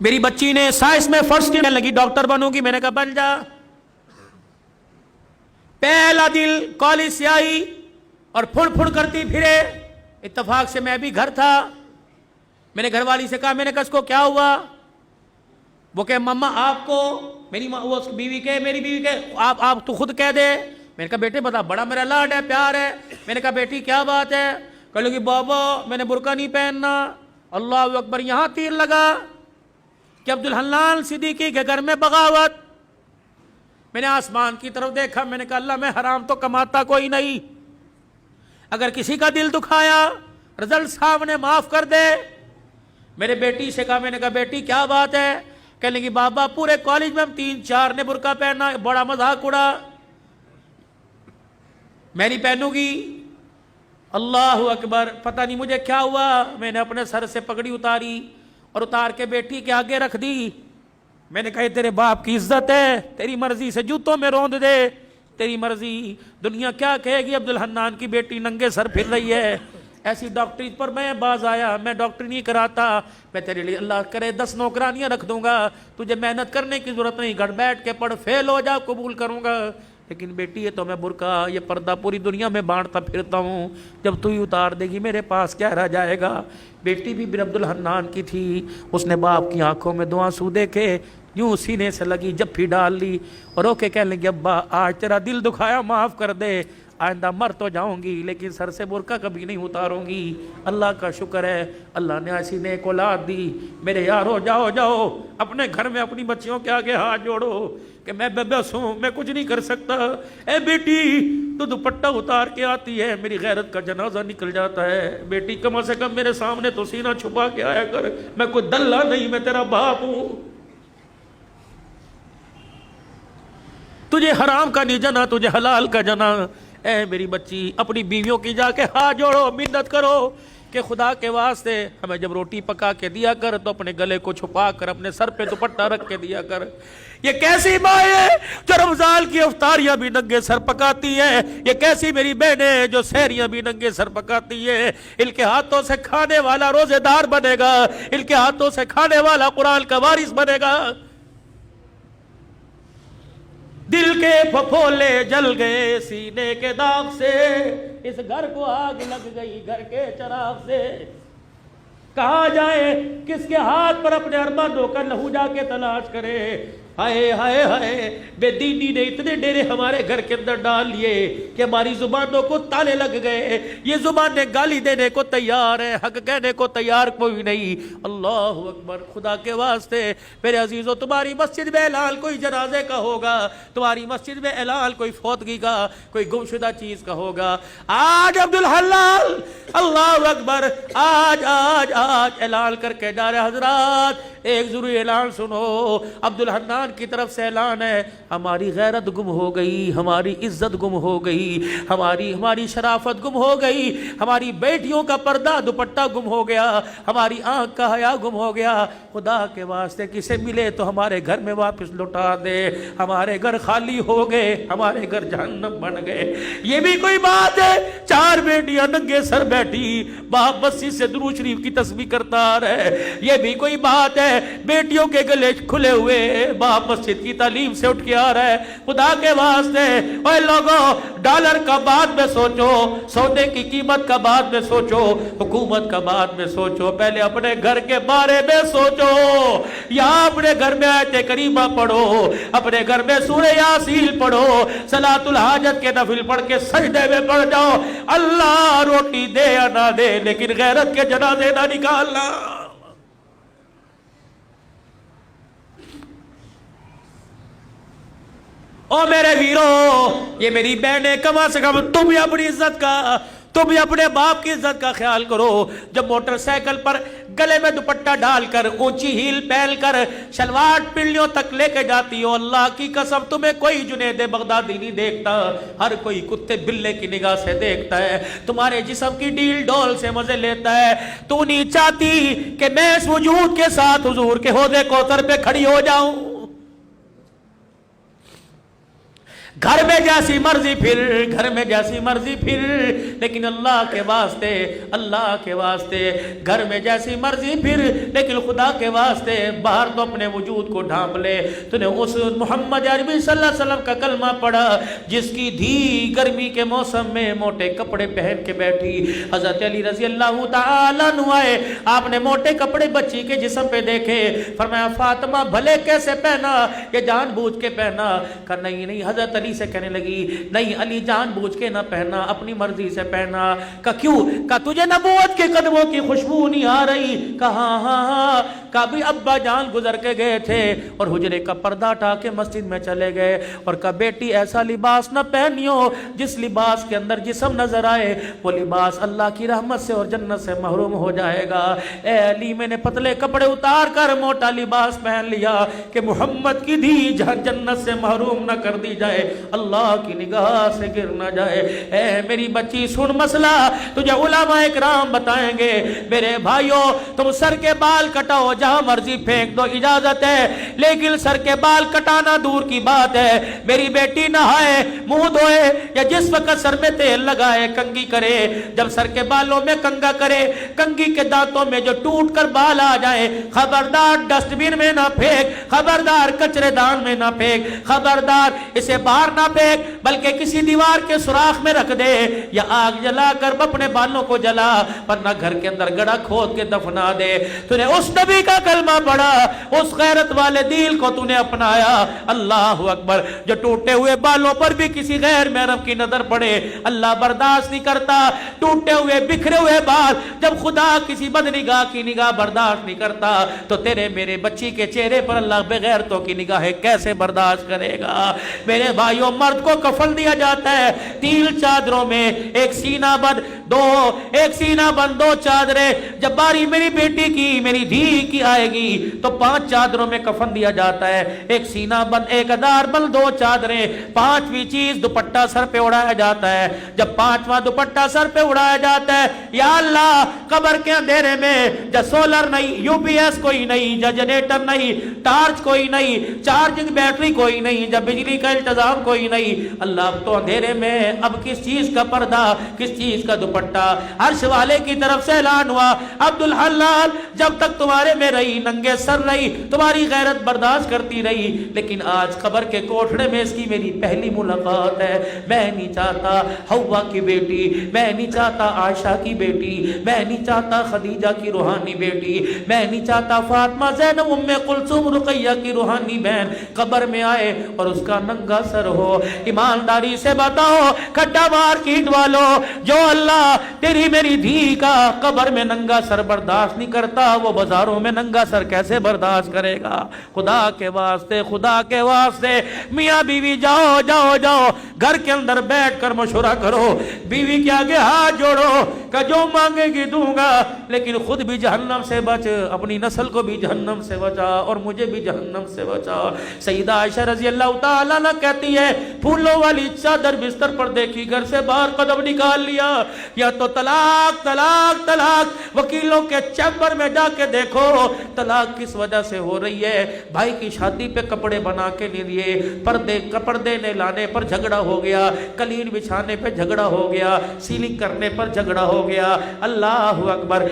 میری بچی نے سائنس میں فرسٹ ایئر لگی، ڈاکٹر بنوں گی، میں نے کہا بن جا۔ پہلا دل کالج سے آئی اور پھڑ پھڑ کرتی پھرے، اتفاق سے میں بھی گھر تھا، میں نے گھر والی سے کہا، میں نے کہا اس کو کیا ہوا؟ وہ کہ مما آپ کو، میری وہ بیوی کے، میری بیوی کے، آپ تو خود کہہ دے۔ میں نے کہا بیٹے بتا، بڑا میرا لاڈ ہے، پیار ہے۔ میں نے کہا بیٹی کیا بات ہے؟ کہنے لگی بابا میں نے برقع نہیں پہننا۔ اللہ اکبر، یہاں تیر لگا کہ عبدالحنان صدیقی کے گھر میں بغاوت۔ میں نے آسمان کی طرف دیکھا، میں نے کہا اللہ میں حرام تو کماتا کوئی نہیں، اگر کسی کا دل دکھایا رزلٹ صاحب نے معاف کر دے۔ میرے بیٹی سے کہا، میں نے کہا بیٹی کیا بات ہے؟ کہنے لگی بابا پورے کالج میں ہم 3-4 نے برقع پہنا، بڑا مذاق اڑا، میں نہیں پہنوں گی۔ اللہ اکبر، پتہ نہیں مجھے کیا ہوا، میں نے اپنے سر سے پگڑی اتاری اور اتار کے بیٹی کے آگے رکھ دی۔ میں نے کہا تیرے باپ کی عزت ہے، تیری مرضی سے جوتوں میں روند دے، تیری مرضی، دنیا کیا کہے گی عبدالحنان کی بیٹی ننگے سر پھر رہی ہے۔ ایسی ڈاکٹری پر میں باز آیا، میں ڈاکٹری نہیں کراتا، میں تیرے لیے اللہ کرے 10 نوکرانیاں رکھ دوں گا، تجھے محنت کرنے کی ضرورت نہیں، گھر بیٹھ کے پڑھ، فیل ہو جا قبول کروں گا۔ لیکن بیٹی یہ تو میں برقع، یہ پردہ پوری دنیا میں بانٹتا پھرتا ہوں، جب تو ہی اتار دے گی میرے پاس کیا رہ جائے گا۔ بیٹی بھی بن عبدالحنان کی تھی، اس نے باپ کی آنکھوں میں 2 آنسو دیکھے، یوں سینے سے لگی جپھی ڈال لی اور رو کے کہنے لگی ابا آج تیرا دل دکھایا معاف کر دے، آئندہ مر تو جاؤں گی لیکن سر سے برقع کبھی نہیں اتاروں گی۔ اللہ کا شکر ہے اللہ نے ایسی نیک اولاد دی۔ میرے یارو جاؤ اپنے گھر میں اپنی بچیوں کے آگے ہاتھ جوڑو کہ میں بے بس ہوں، میں کچھ نہیں کر سکتا، اے بیٹی تو دوپٹہ اتار کے آتی ہے میری غیرت کا جنازہ نکل جاتا ہے، بیٹی کم سے کم میرے سامنے تو سینہ چھپا کے آیا کر، میں کوئی دلہ نہیں، میں تیرا باپ ہوں، تجھے حرام کا نہیں جنا، تجھے حلال کا جنا۔ اے میری بچی اپنی بیویوں کی جا کے ہاتھ جوڑو، منت کرو کہ خدا کے واسطے ہمیں جب روٹی پکا کے دیا کر تو اپنے گلے کو چھپا کر اپنے سر پہ دوپٹہ رکھ کے دیا کر۔ یہ کیسی ماں ہے جو رمضان کی افطاریاں بھی ننگے سر پکاتی ہے، یہ کیسی میری بہنیں جو سحریاں بھی ننگے سر پکاتی ہے۔ ان کے ہاتھوں سے کھانے والا روزے دار بنے گا، ان کے ہاتھوں سے کھانے والا قرآن کا وارث بنے گا۔ دل کے پھپھولے جل گئے سینے کے داغ سے، اس گھر کو آگ لگ گئی گھر کے چراغ سے، کہاں جائے کس کے ہاتھ پر اپنے ارمانوں کا لہو جا کے تلاش کرے۔ ہائے ہائے ہائے، بے دینی نے اتنے ڈیرے ہمارے گھر کے اندر ڈال لیے کہ ہماری زبانوں کو تالے لگ گئے، یہ زبانیں گالی دینے کو تیار ہے، حق کہنے کو تیار کوئی نہیں۔ اللہ اکبر، خدا کے واسطے میرے عزیزو تمہاری مسجد میں اعلان کوئی جنازے کا ہوگا، تمہاری مسجد میں اعلان کوئی فوتگی کا، کوئی گمشدہ چیز کا ہوگا، آج عبدالحلال اللہ اکبر آج اعلان کر کے جا رہے حضرات، ایک ضروری اعلان سنو، عبدالحنان کی طرف سے اعلان ہے، ہماری غیرت گم ہو گئی، ہماری عزت گم ہو گئی، ہماری شرافت گم ہو گئی، ہماری بیٹیوں کا پردہ دوپٹہ گم ہو گیا، ہماری آنکھ کا حیا گم ہو گیا۔ خدا کے واسطے کسے ملے تو ہمارے گھر میں واپس لوٹا دے، ہمارے گھر خالی ہو گئے، ہمارے گھر جہنم بن گئے۔ یہ بھی کوئی بات ہے، 4 بیٹیاں ننگے سر بیٹھی، باپ مسجد سے درود شریف کی تسبیح کرتا رہے، یہ بھی کوئی بات ہے، بیٹیوں کے گلے کھلے ہوئے، باپ مسجد کی تعلیم سے اٹھ کے آ رہا ہے۔ خدا کے واسطے اے لوگوں، ڈالر کا بعد میں سوچو، سونے کی قیمت کا بعد میں سوچو، حکومت کا بعد میں سوچو، پہلے اپنے گھر کے بارے میں سوچو۔ یا اپنے گھر میں آیت کریمہ پڑھو، اپنے گھر میں سورہ یاسین پڑھو، صلاۃ الحاجت کے نفل پڑھ کے سجدے میں پڑھ جاؤ، اللہ روٹی دے یا نہ دے لیکن غیرت کے جنازے نہ نکالنا۔ او میرے ویرو، یہ میری بہنیں کم سے کم تم بھی اپنی عزت کا، تم بھی اپنے باپ کی عزت کا خیال کرو۔ جب موٹر سائیکل پر گلے میں دوپٹہ ڈال کر، اونچی ہیل پہن کر، شلوار پنڈلیوں تک لے کے جاتی ہو، اللہ کی قسم تمہیں کوئی جنید بغدادی نہیں دیکھتا، ہر کوئی کتے بلے کی نگاہ سے دیکھتا ہے، تمہارے جسم کی ڈیل ڈول سے مزے لیتا ہے۔ تو نہیں چاہتی کہ میں اس وجود کے ساتھ حضور کے حوض کوثر پہ کھڑی ہو جاؤں؟ گھر میں جیسی مرضی پھر، گھر میں جیسی مرضی پھر، لیکن اللہ کے واسطے، اللہ کے واسطے گھر میں جیسی مرضی پھر، لیکن خدا کے واسطے باہر تو اپنے وجود کو ڈھانپ لے۔ تو نے اس محمد عربی صلی اللہ علیہ وسلم کا کلمہ پڑھا جس کی دھی گرمی کے موسم میں موٹے کپڑے پہن کے بیٹھی۔ حضرت علی رضی اللہ تعالیٰ عنہ آئے، آپ نے موٹے کپڑے بچی کے جسم پہ دیکھے، فرمایا فاطمہ بھلے کیسے پہنا، یہ جان بوجھ کے پہنا؟ کہا نہیں نہیں۔ حضرت علی سے کہنے لگی نہیں علی جان بوجھ کے نہ پہنا، اپنی مرضی سے پہنا۔ کہا کیوں؟ کہا تجھے نبوت کے قدموں کی خوشبو نہیں آ رہی؟ کہا ہاں ہاں۔ کہا بھی ابا جان گزر کے گئے تھے اور حجرے کا پردہ ہٹا کے مسجد میں چلے گئے، اور کہا بیٹی ایسا لباس نہ پہنیو جس لباس کے اندر جسم نظر آئے، وہ لباس اللہ کی رحمت سے اور جنت سے محروم ہو جائے گا۔ اے علی میں نے پتلے کپڑے اتار کر موٹا لباس پہن لیا کہ محمد کی دھی جنت سے محروم نہ کر دی جائے، اللہ کی نگاہ سے گر نہ جائے۔ اے میری بچی سن مسئلہ تجھے علماء اکرام بتائیں گے۔ میرے بھائیوں تم سر کے بال کٹاؤ جہاں مرضی پھینک دو، اجازت ہے، لیکن سر کے بال کٹانا دور کی بات ہے۔ میری بیٹی نہائے، منہ دھوئے یا جس وقت سر میں تیل لگائے کنگھی کرے، جب سر کے بالوں میں کنگھا کرے، کنگھی کے دانتوں میں جو ٹوٹ کر بال آ جائے، خبردار ڈسٹ بن میں نہ پھینک، خبردار کچرے دان میں نہ پھینک، خبردار اسے باہر نہ پھینک، بلکہ کسی دیوار کے سوراخ میں رکھ دے یا آگ جلا کر اپنے بالوں کو جلا، ورنہ گھر کے اندر گڑھا کھود کے دفنا دے۔ تو نے اس نبی کا کلمہ پڑھا، اس غیرت والے دین کو تو نے اپنایا۔ اللہ اکبر۔ جو ٹوٹے ہوئے بالوں پر بھی کسی غیر محرم کی نظر پڑے اللہ برداشت نہیں کرتا۔ ٹوٹے ہوئے بکھرے ہوئے بال جب خدا کسی بدنگاہ کی نگاہ برداشت نہیں کرتا تو تیرے میرے بچی کے چہرے پر اللہ بغیرتوں کی نگاہیں کیسے برداشت کرے گا؟ میرے بھائیوں مرد کو کفن دیا جاتا ہے 3 چادروں میں، ایک سینہ بند دو چادریں۔ جب باری میری بیٹی کی میری دھی کی آئے گی تو 5 چادروں میں کفن دیا جاتا ہے، ایک سینہ بند، ایک ادار بند، 2 چادریں، 5ویں چیز دوپٹہ سر پہ اڑایا جاتا ہے۔ جب 5واں دوپٹہ سر پہ اڑایا جاتا ہے، یا اللہ قبر کے اندھیرے میں جب سولر نہیں، یو پی ایس کوئی نہیں، جب جنریٹر نہیں، ٹارچ کوئی نہیں، چارجنگ بیٹری کوئی نہیں، جب بجلی کا انتظام کوئی نہیں، اللہ اب تو اندھیرے میں اب کس چیز کا پردہ، کس چیز کا دوپٹہ؟ عرش والے کی طرف سے اعلان ہوا عبدالحلال جب تک تمہارے میں رہی ننگے سر رہی، تمہاری غیرت برداشت کرتی رہی، لیکن آج قبر کے کوٹھڑے میں اس کی میری پہلی ملاقات ہے۔ میں نہیں چاہتا حوا کی بیٹی، میں نہیں چاہتا عائشہ کی بیٹی، میں نہیں چاہتا خدیجہ کی روحانی بیٹی، میں نہیں چاہتا فاطمہ زینب ام کلثوم رقیہ کی روحانی بہن قبر میں آئے اور اس کا ننگا سر ہو۔ ایمانداری سے بتاؤ کھڈا مارکیٹ والو، جو اللہ تیری میری دھی کا قبر میں ننگا سر برداشت نہیں کرتا، وہ بازاروں میں ننگا سر کیسے برداشت کرے گا؟ خدا کے واسطے، خدا کے واسطے میاں بیوی جاؤ جاؤ جاؤ گھر کے اندر بیٹھ کر مشورہ کرو، بیوی کے آگے ہاتھ جوڑو کہ جو مانگے گی دوں گا، لیکن خود بھی جہنم سے بچ، اپنی نسل کو بھی جہنم سے بچا اور مجھے بھی جہنم سے بچا۔ سیدہ عائشہ رضی اللہ تعالیٰ عنہ کہتی ہے پھولوں والی چادر بستر پر دیکھی، گھر سے باہر قدم نکال لیا، یا تو طلاق طلاق طلاق، وکیلوں کے چیمبر میں جا کے دیکھو طلاق کس وجہ سے ہو رہی ہے۔ بھائی کی شادی پہ کپڑے بنا کے نہیں دیے، پردے نے لانے پر جھگڑا ہو گیا، قلین بچھانے پہ جھگڑا ہو گیا، سیلنگ کرنے پر جھگڑا ہو گیا۔ اللہ اکبر۔